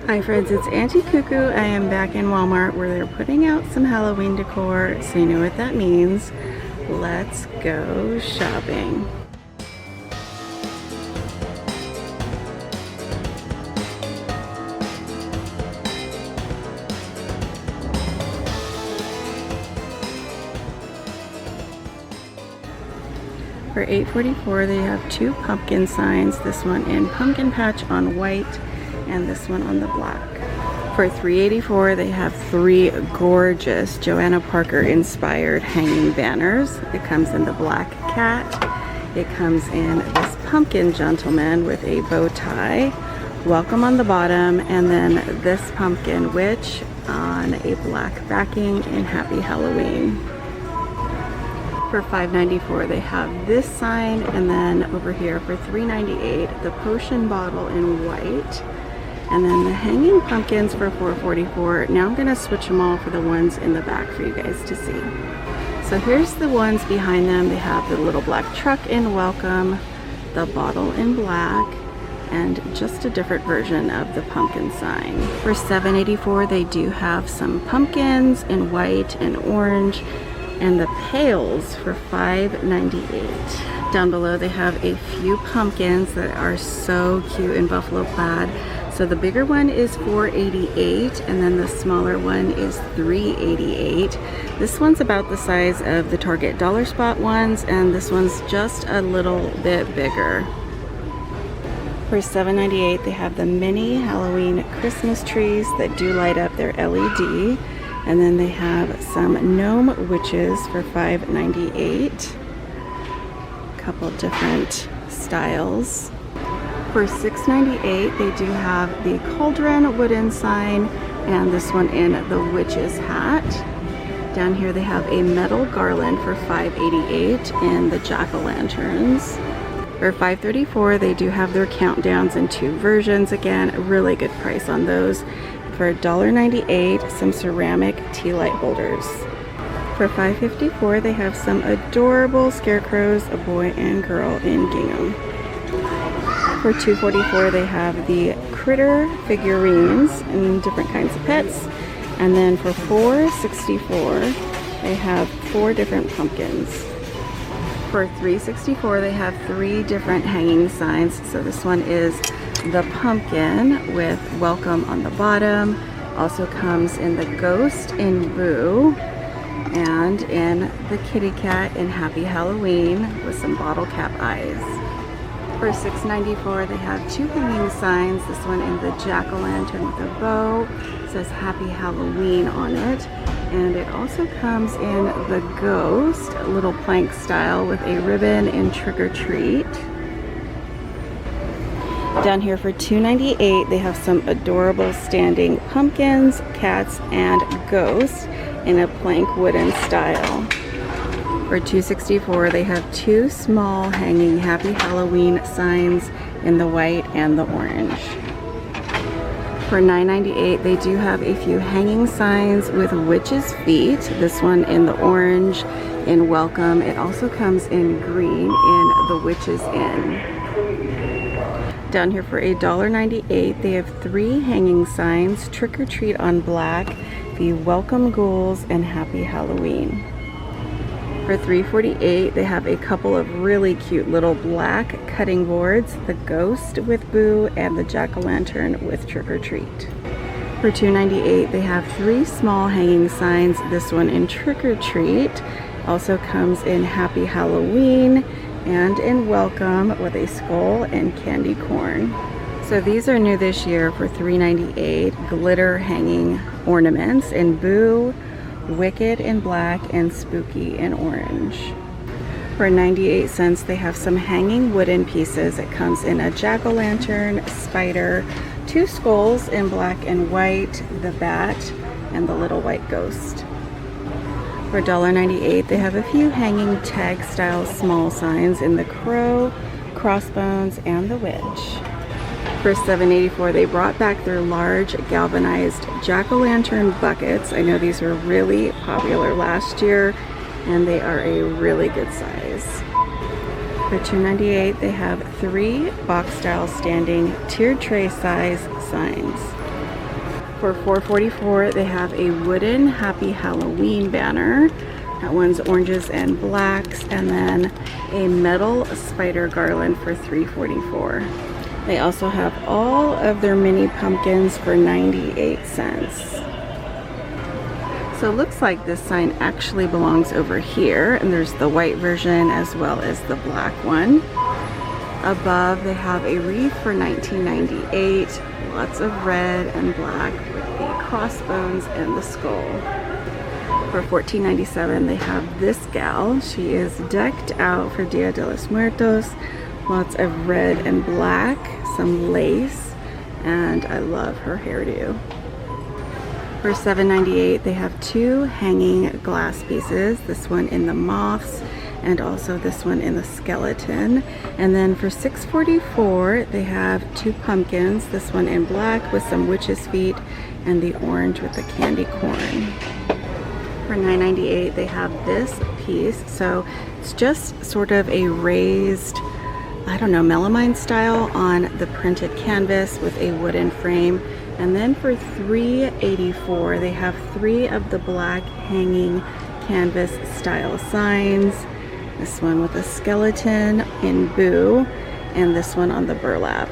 Hi friends, it's Auntie Cuckoo. I am back in Walmart where they're putting out some Halloween decor, so you know what that means. Let's go shopping. For $8.44 they have two pumpkin signs, this one in pumpkin patch on white and this one on the black. For $3.84 they have three gorgeous Joanna Parker inspired hanging banners. It comes in the black cat, it comes in this pumpkin gentleman with a bow tie, welcome on the bottom, and then this pumpkin witch on a black backing in Happy Halloween. For $5.94 they have this sign, and then over here for $3.98 the potion bottle in white, and then the hanging pumpkins for $4.44. Now I'm going to switch them all for the ones in the back for you guys to see. So here's the ones behind them. They have the little black truck in welcome, the bottle in black, and just a different version of the pumpkin sign. For $7.84 they do have some pumpkins in white and orange, and the pails for $5.98. Down below they have a few pumpkins that are so cute in buffalo plaid. So the bigger one is $4.88 and then the smaller one is $3.88. This one's about the size of the Target Dollar Spot ones, and this one's just a little bit bigger. For $7.98 they have the mini Halloween Christmas trees that do light up their LED. And then they have some gnome witches for $5.98. A couple different styles. For $6.98 they do have the cauldron wooden sign and this one in the witch's hat. Down here they have a metal garland for $5.88 and the jack-o'-lanterns. For $5.34 they do have their countdowns in two versions. Again, a really good price on those. For $1.98, some ceramic tea light holders. For $5.54 they have some adorable scarecrows, a boy and girl in gingham. For $2.44 they have the critter figurines and different kinds of pets. And then for $4.64 they have four different pumpkins. For $3.64 they have three different hanging signs. So this one is the pumpkin with welcome on the bottom, also comes in the ghost in Boo, and in the kitty cat in Happy Halloween with some bottle cap eyes. For $6.94 they have two hanging signs, this one in the jack-o'-lantern with a bow, it says Happy Halloween on it, and it also comes in the ghost, a little plank style with a ribbon in Trick or Treat. Down here for $2.98 they have some adorable standing pumpkins, cats, and ghosts in a plank wooden style. For $2.64 they have two small hanging Happy Halloween signs in the white and the orange. For $9.98 they do have a few hanging signs with witches' feet, this one in the orange in welcome. It also comes in green in the witch's inn. Down here for $1.98 they have three hanging signs, Trick or Treat on black, the welcome ghouls, and Happy Halloween. For $3.48 they have a couple of really cute little black cutting boards, the ghost with Boo and the jack-o'-lantern with Trick or Treat. For $2.98 they have three small hanging signs, this one in Trick or Treat, also comes in Happy Halloween and in welcome with a skull and candy corn. So these are new this year for $3.98, glitter hanging ornaments in Boo, Wicked in black, and Spooky in orange. For 98 cents they have some hanging wooden pieces. It comes in a jack-o'-lantern, spider, two skulls in black and white, the bat, and the little white ghost. For $1.98 they have a few hanging tag style small signs in the crow, crossbones, and the witch. For $7.84 they brought back their large galvanized jack-o'-lantern buckets. I know these were really popular last year and they are a really good size. For $2.98 they have three box style standing tiered tray size signs. For $4.44, they have a wooden Happy Halloween banner. That one's oranges and blacks, and then a metal spider garland for $3.44. They also have all of their mini pumpkins for 98 cents. So it looks like this sign actually belongs over here, and there's the white version as well as the black one. Above, they have a wreath for $19.98, lots of red and black with the crossbones and the skull. For $14.97, they have this gal. She is decked out for Dia de los Muertos, lots of red and black, some lace, and I love her hairdo. For $7.98, they have two hanging glass pieces, this one in the moths and also this one in the skeleton. And then for $6.44, they have two pumpkins, this one in black with some witch's feet and the orange with the candy corn. For $9.98, they have this piece. So it's just sort of a raised, I don't know, melamine style on the printed canvas with a wooden frame. And then for $3.84, they have three of the black hanging canvas style signs. This one with a skeleton in boo, and this one on the burlap.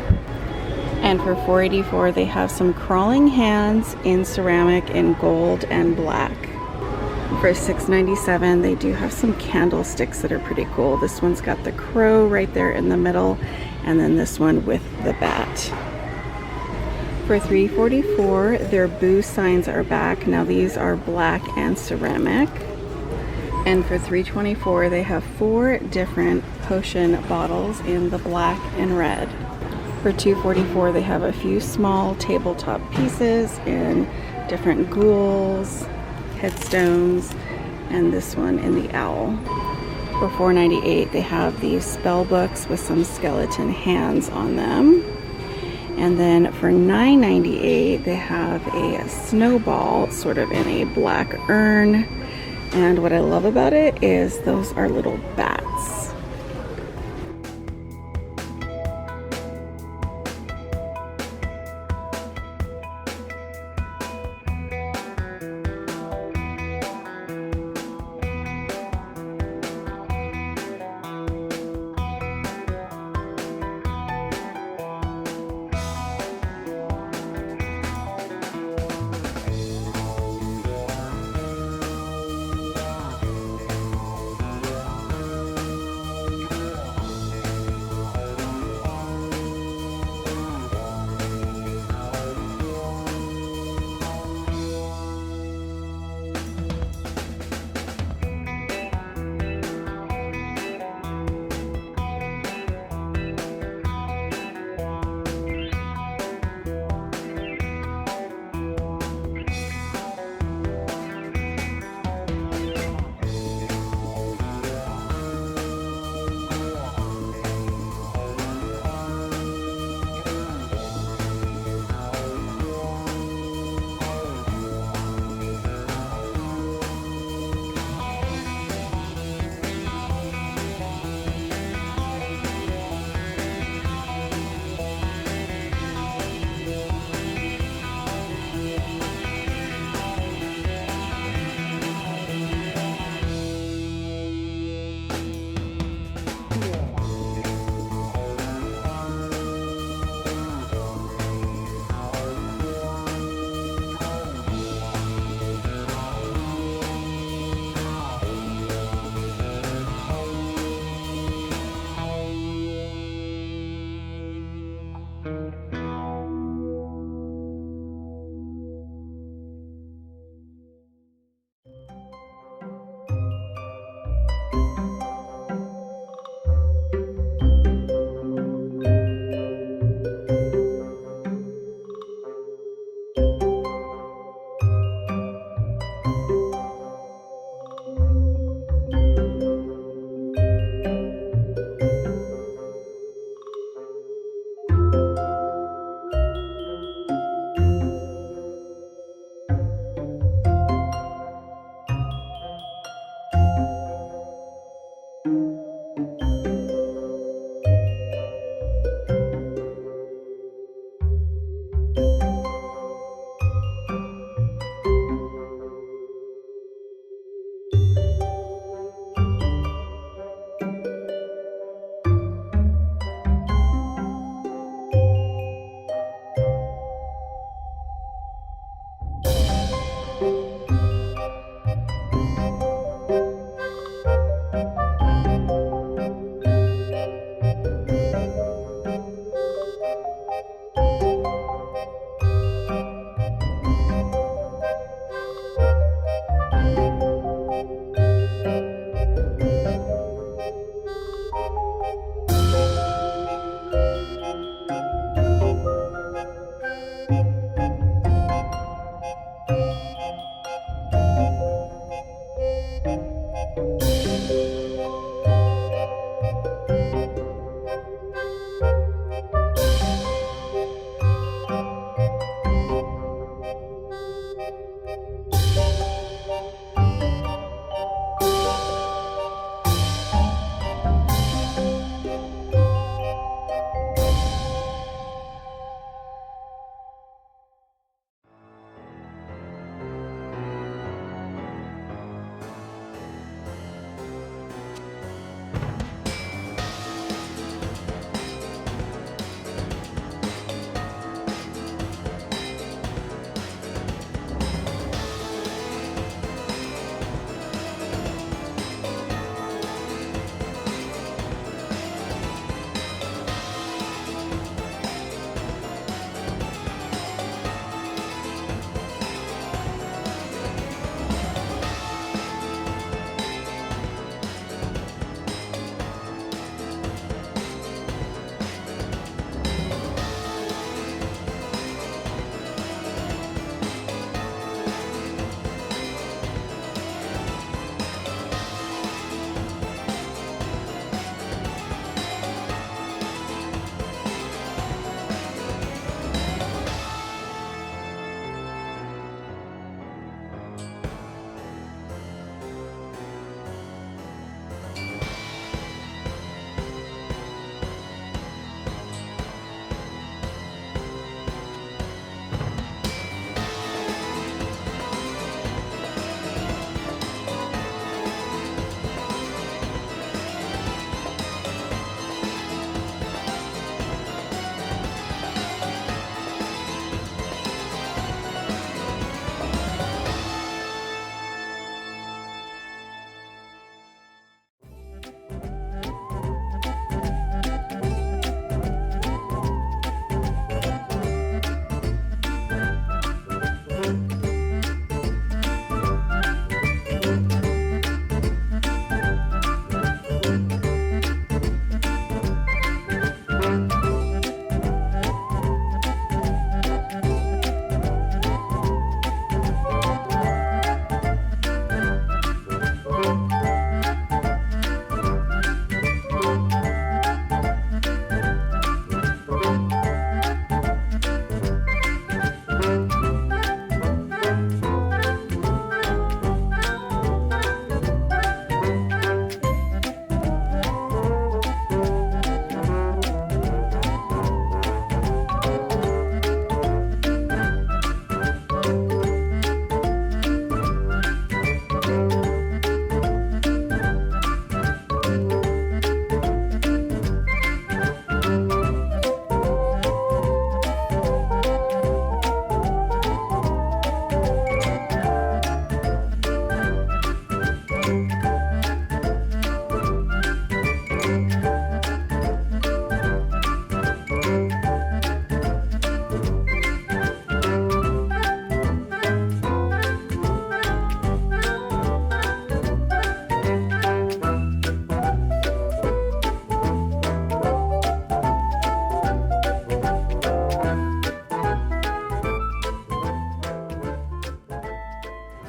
And for $4.84, they have some crawling hands in ceramic in gold and black. For $6.97, they do have some candlesticks that are pretty cool. This one's got the crow right there in the middle, and then this one with the bat. For $3.44, their boo signs are back. Now these are black and ceramic. And for $3.24, they have four different potion bottles in the black and red. For $2.44, they have a few small tabletop pieces in different ghouls, headstones, and this one in the owl. For $4.98, they have these spell books with some skeleton hands on them. And then for $9.98, they have a snowball sort of in a black urn. And what I love about it is those are little bats.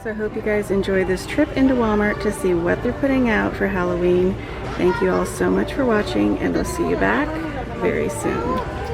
So I hope you guys enjoy this trip into Walmart to see what they're putting out for Halloween. Thank you all so much for watching, and I'll see you back very soon.